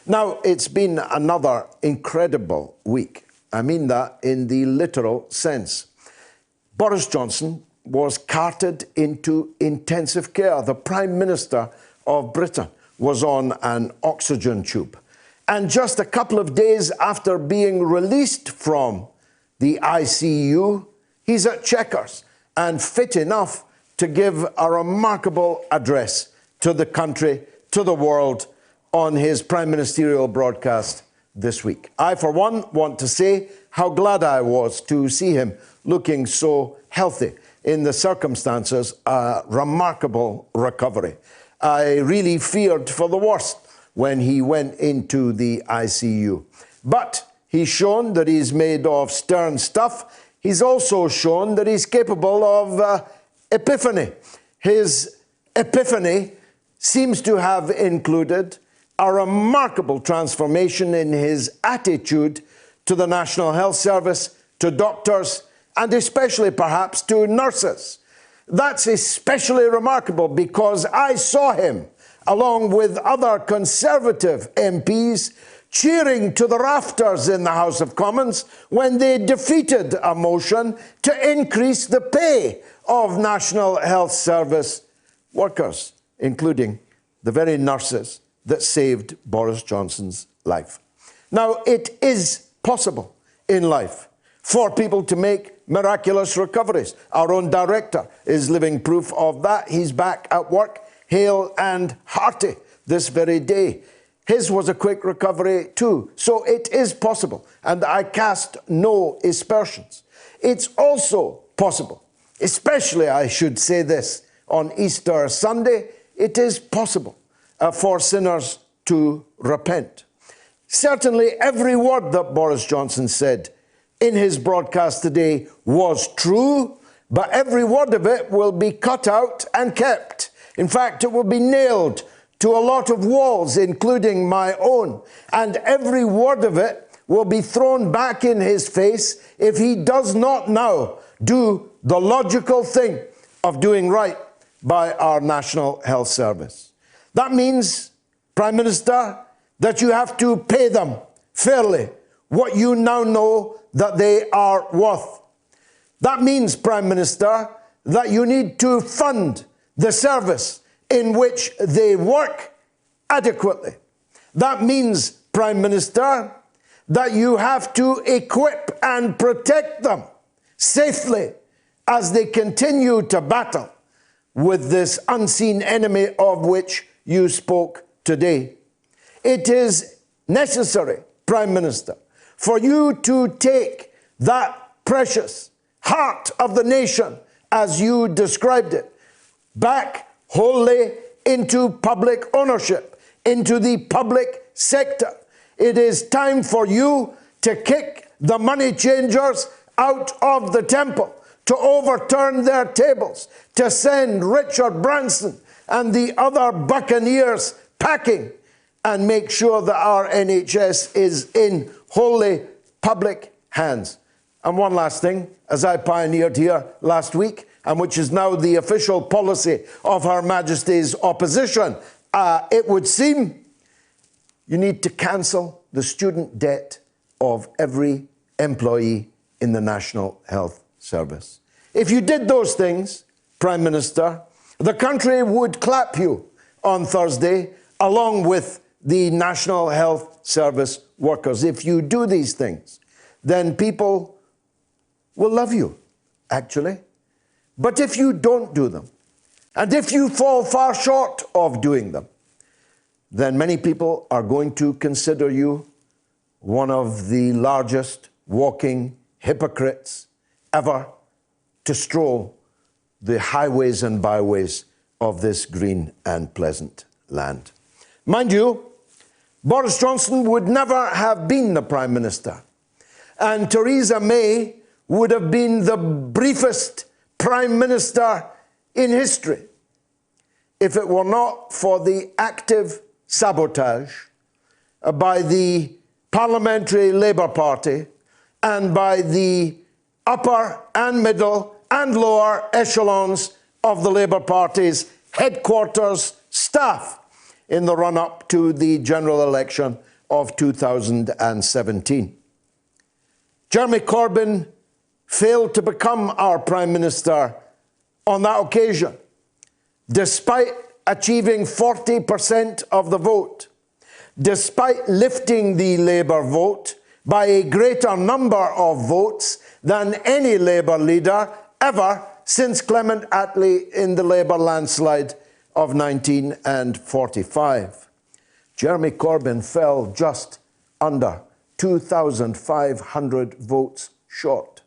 Now, it's been another incredible week. I mean that in the literal sense. Boris Johnson was carted into intensive care. The Prime Minister of Britain was on an oxygen tube. And just a couple of days after being released from the ICU, he's at Chequers and fit enough to give a remarkable address to the country, to the world, on his prime ministerial broadcast this week. I, for one, want to say how glad I was to see him looking so healthy in the circumstances, a remarkable recovery. I really feared for the worst when he went into the ICU. But he's shown that he's made of stern stuff. He's also shown that he's capable of epiphany. His epiphany seems to have included a remarkable transformation in his attitude to the National Health Service, to doctors, and especially perhaps to nurses. That's especially remarkable because I saw him, along with other Conservative MPs, cheering to the rafters in the House of Commons when they defeated a motion to increase the pay of National Health Service workers, including the very nurses that saved Boris Johnson's life. Now, it is possible in life for people to make miraculous recoveries. Our own director is living proof of that. He's back at work, hale and hearty this very day. His was a quick recovery too. So it is possible, and I cast no aspersions. It's also possible, especially I should say this, on Easter Sunday, it is possible for sinners to repent. Certainly every word that Boris Johnson said in his broadcast today was true, but every word of it will be cut out and kept. In fact, it will be nailed to a lot of walls, including my own, and every word of it will be thrown back in his face if he does not now do the logical thing of doing right by our National Health Service. That means, Prime Minister, that you have to pay them fairly what you now know that they are worth. That means, Prime Minister, that you need to fund the service in which they work adequately. That means, Prime Minister, that you have to equip and protect them safely as they continue to battle with this unseen enemy of which you spoke today. It is necessary, Prime Minister, for you to take that precious heart of the nation, as you described it, back wholly into public ownership, into the public sector. It is time for you to kick the money changers out of the temple, to overturn their tables, to send Richard Branson and the other buccaneers packing, and make sure that our NHS is in wholly public hands. And one last thing, as I pioneered here last week, and which is now the official policy of Her Majesty's opposition, it would seem you need to cancel the student debt of every employee in the National Health Service. If you did those things, Prime Minister, the country would clap you on Thursday, along with the National Health Service workers. If you do these things, then people will love you, actually. But if you don't do them, and if you fall far short of doing them, then many people are going to consider you one of the largest walking hypocrites ever to stroll the highways and byways of this green and pleasant land. Mind you, Boris Johnson would never have been the Prime Minister, and Theresa May would have been the briefest Prime Minister in history if it were not for the active sabotage by the Parliamentary Labour Party and by the upper and middle and lower echelons of the Labour Party's headquarters staff in the run-up to the general election of 2017. Jeremy Corbyn failed to become our Prime Minister on that occasion, despite achieving 40% of the vote, despite lifting the Labour vote by a greater number of votes than any Labour leader ever since Clement Attlee in the Labour landslide of 1945. Jeremy Corbyn fell just under 2,500 votes short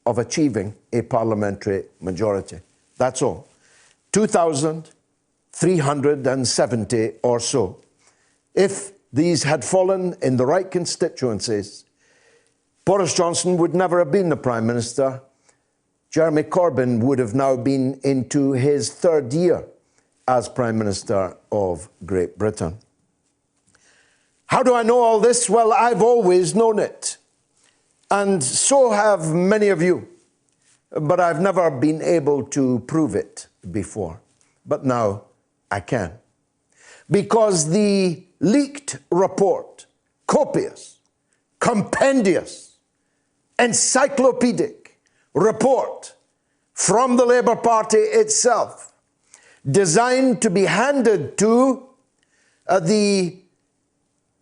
of achieving a parliamentary majority. That's all. 2,370 or so. If these had fallen in the right constituencies, Boris Johnson would never have been the Prime Minister. Jeremy Corbyn would have now been into his third year as Prime Minister of Great Britain. How do I know all this? Well, I've always known it, and so have many of you, but I've never been able to prove it before. But now I can. Because the leaked report, copious, compendious, encyclopedic report from the Labour Party itself, designed to be handed to the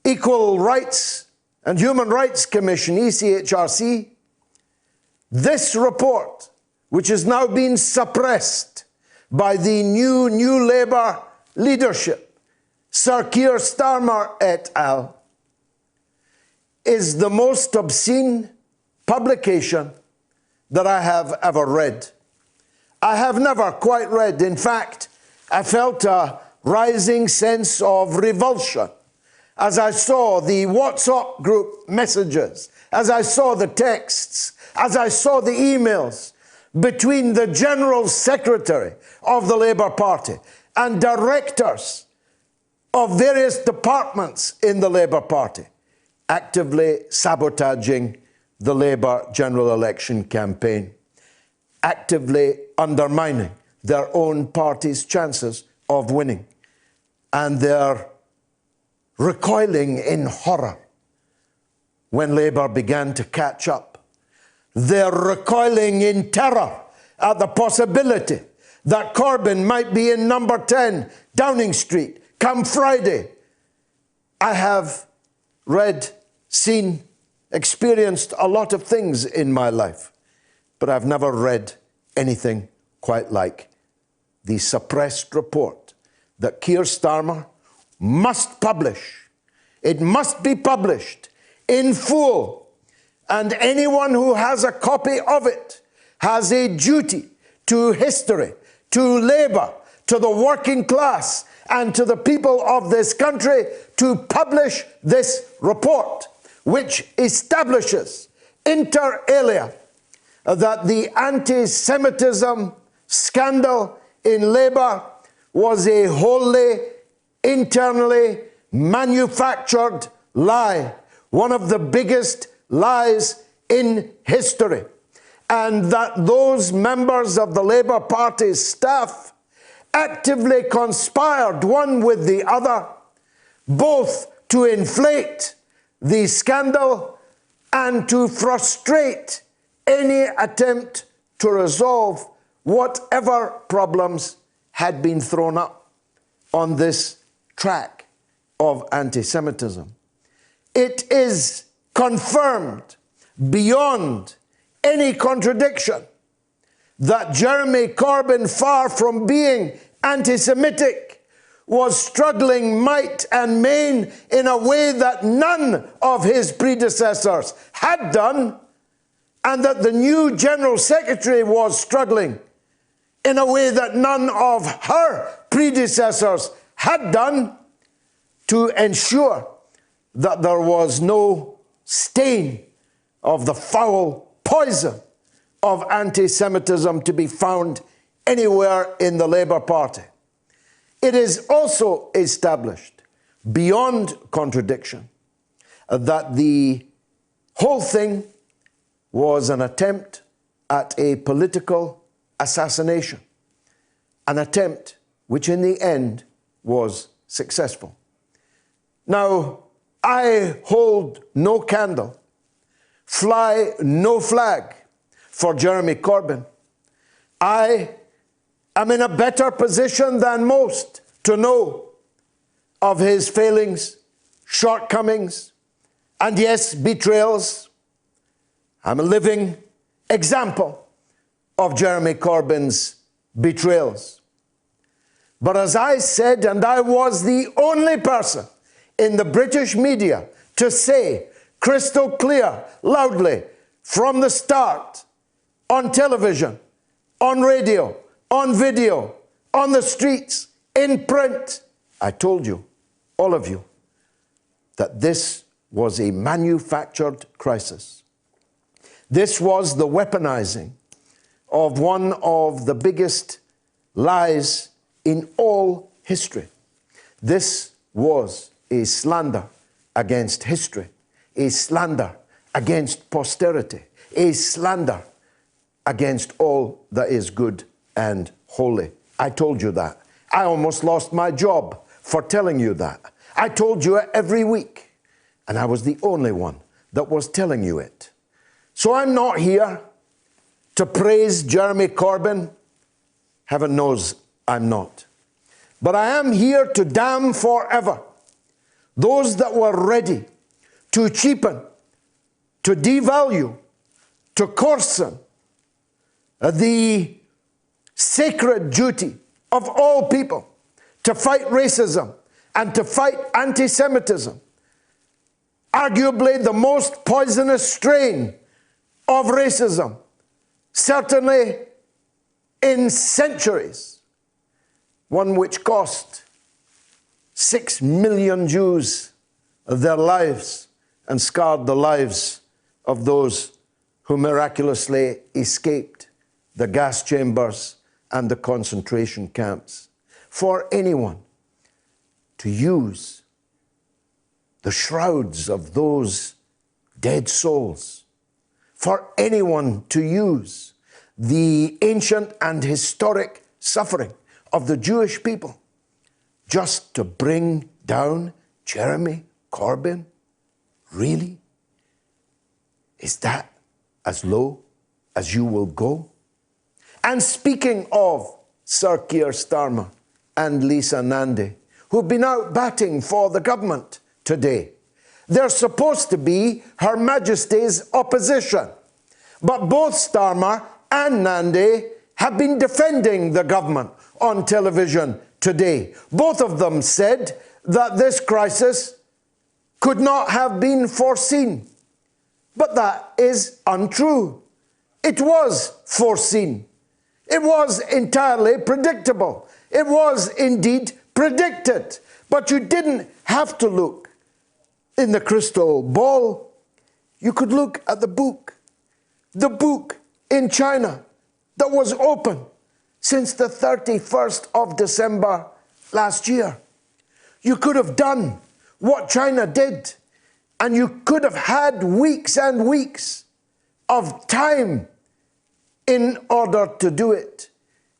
Equal Rights and Human Rights Commission, ECHRC, this report, which has now been suppressed by the new Labour leadership, Sir Keir Starmer et al., is the most obscene publication that I have ever read. I have never quite read. In fact, I felt a rising sense of revulsion as I saw the WhatsApp group messages, as I saw the texts, as I saw the emails between the General Secretary of the Labour Party and directors of various departments in the Labour Party, actively sabotaging the Labour general election campaign, actively undermining their own party's chances of winning, and their recoiling in horror when Labour began to catch up. They're recoiling in terror at the possibility that Corbyn might be in number 10 Downing Street come Friday. I have read, seen, experienced a lot of things in my life, but I've never read anything quite like the suppressed report that Keir Starmer must publish. It must be published in full, and anyone who has a copy of it has a duty to history, to Labour, to the working class, and to the people of this country to publish this report, which establishes inter alia that the anti-Semitism scandal in Labour was a wholly internally manufactured lie, one of the biggest lies in history, and that those members of the Labour Party's staff actively conspired one with the other, both to inflate the scandal and to frustrate any attempt to resolve whatever problems had been thrown up on this track of anti-Semitism. It is confirmed beyond any contradiction that Jeremy Corbyn, far from being anti-Semitic, was struggling might and main in a way that none of his predecessors had done, and that the new General Secretary was struggling in a way that none of her predecessors had done, to ensure that there was no stain of the foul poison of anti-Semitism to be found anywhere in the Labour Party. It is also established, beyond contradiction, that the whole thing was an attempt at a political assassination, an attempt which in the end was successful. Now, I hold no candle, fly no flag for Jeremy Corbyn. I am in a better position than most to know of his failings, shortcomings, and yes, betrayals. I'm a living example of Jeremy Corbyn's betrayals. But as I said, and I was the only person in the British media to say crystal clear, loudly, from the start, on television, on radio, on video, on the streets, in print, I told you, all of you, that this was a manufactured crisis. This was the weaponizing of one of the biggest lies in all history. This was a slander against history, a slander against posterity, a slander against all that is good and holy. I told you that. I almost lost my job for telling you that. I told you it every week, and I was the only one that was telling you it. So I'm not here to praise Jeremy Corbyn. Heaven knows I'm not. But I am here to damn forever those that were ready to cheapen, to devalue, to coarsen the sacred duty of all people to fight racism and to fight anti-Semitism, arguably the most poisonous strain of racism, certainly in centuries, one which cost 6 million Jews their lives and scarred the lives of those who miraculously escaped the gas chambers and the concentration camps. For anyone to use the shrouds of those dead souls, for anyone to use the ancient and historic suffering of the Jewish people just to bring down Jeremy Corbyn? Really? Is that as low as you will go? And speaking of Sir Keir Starmer and Lisa Nandy, who've been out batting for the government today, they're supposed to be Her Majesty's opposition. But both Starmer and Nandy have been defending the government on television today. Both of them said that this crisis could not have been foreseen. But that is untrue. It was foreseen. It was entirely predictable. It was indeed predicted. But you didn't have to look in the crystal ball. You could look at the book in China that was open since the 31st of December last year. You could have done what China did, and you could have had weeks and weeks of time in order to do it.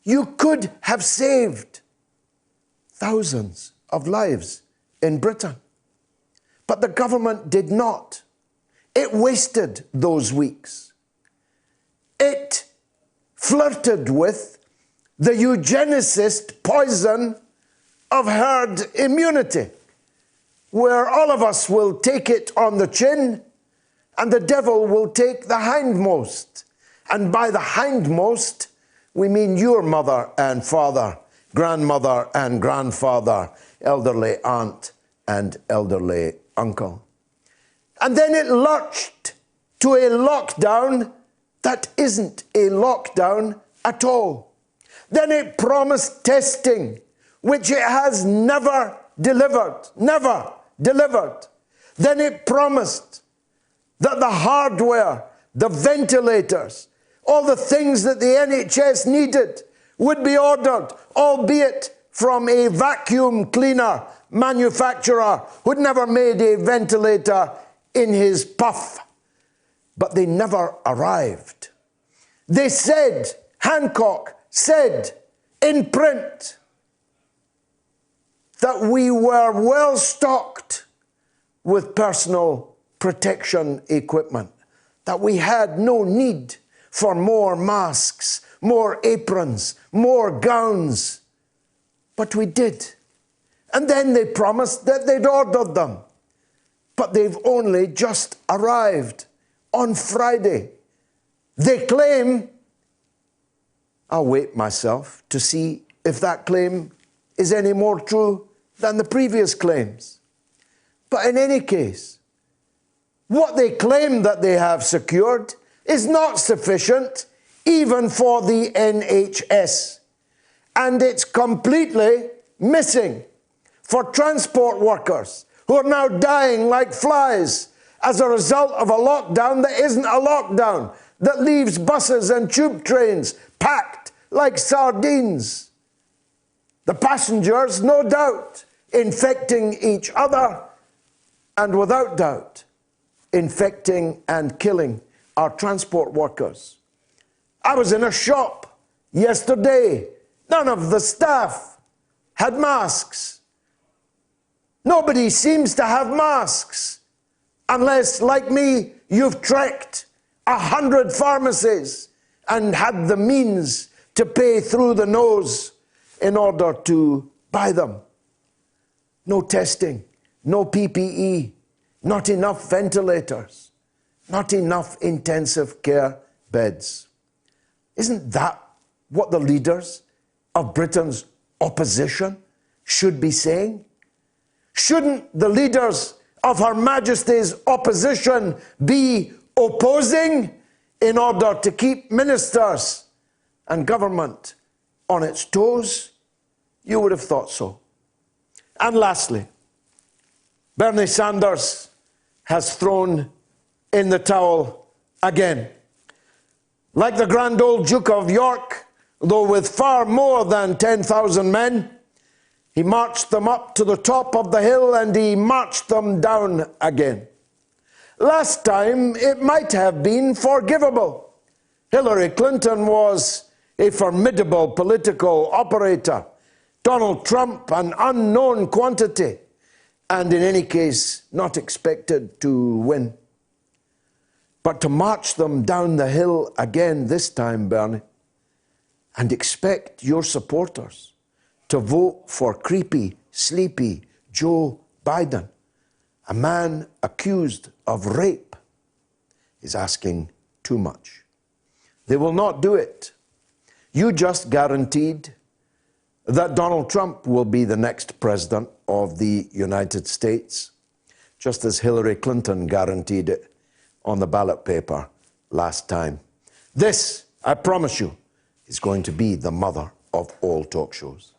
You could have saved thousands of lives in Britain. But the government did not. It wasted those weeks. It flirted with the eugenicist poison of herd immunity, where all of us will take it on the chin and the devil will take the hindmost. And by the hindmost, we mean your mother and father, grandmother and grandfather, elderly aunt and elderly uncle. And then it lurched to a lockdown that isn't a lockdown at all. Then it promised testing, which it has never delivered, never delivered. Then it promised that the hardware, the ventilators, all the things that the NHS needed would be ordered, albeit from a vacuum cleaner manufacturer who'd never made a ventilator in his puff. But they never arrived. They said, Hancock said in print, that we were well stocked with personal protection equipment, that we had no need for more masks, more aprons, more gowns. But we did. And then they promised that they'd ordered them. But they've only just arrived on Friday. They claim, I'll wait myself to see if that claim is any more true than the previous claims. But in any case, what they claim that they have secured is not sufficient even for the NHS. And it's completely missing for transport workers who are now dying like flies as a result of a lockdown that isn't a lockdown, that leaves buses and tube trains packed like sardines. The passengers, no doubt, infecting each other, and without doubt, infecting and killing our transport workers. I was in a shop yesterday. None of the staff had masks. Nobody seems to have masks, unless, like me, you've trekked 100 pharmacies and had the means to pay through the nose in order to buy them. No testing, no PPE, not enough ventilators, not enough intensive care beds. Isn't that what the leaders of Britain's opposition should be saying? Shouldn't the leaders of Her Majesty's opposition be opposing in order to keep ministers and government on its toes? You would have thought so. And lastly, Bernie Sanders has thrown in the towel again. Like the grand old Duke of York, though with far more than 10,000 men, he marched them up to the top of the hill and he marched them down again. Last time, it might have been forgivable. Hillary Clinton was a formidable political operator. Donald Trump, an unknown quantity, and in any case, not expected to win. But to march them down the hill again this time, Bernie, and expect your supporters to vote for creepy, sleepy Joe Biden, a man accused of rape, is asking too much. They will not do it. You just guaranteed that Donald Trump will be the next president of the United States, just as Hillary Clinton guaranteed it on the ballot paper last time. This, I promise you, is going to be the mother of all talk shows.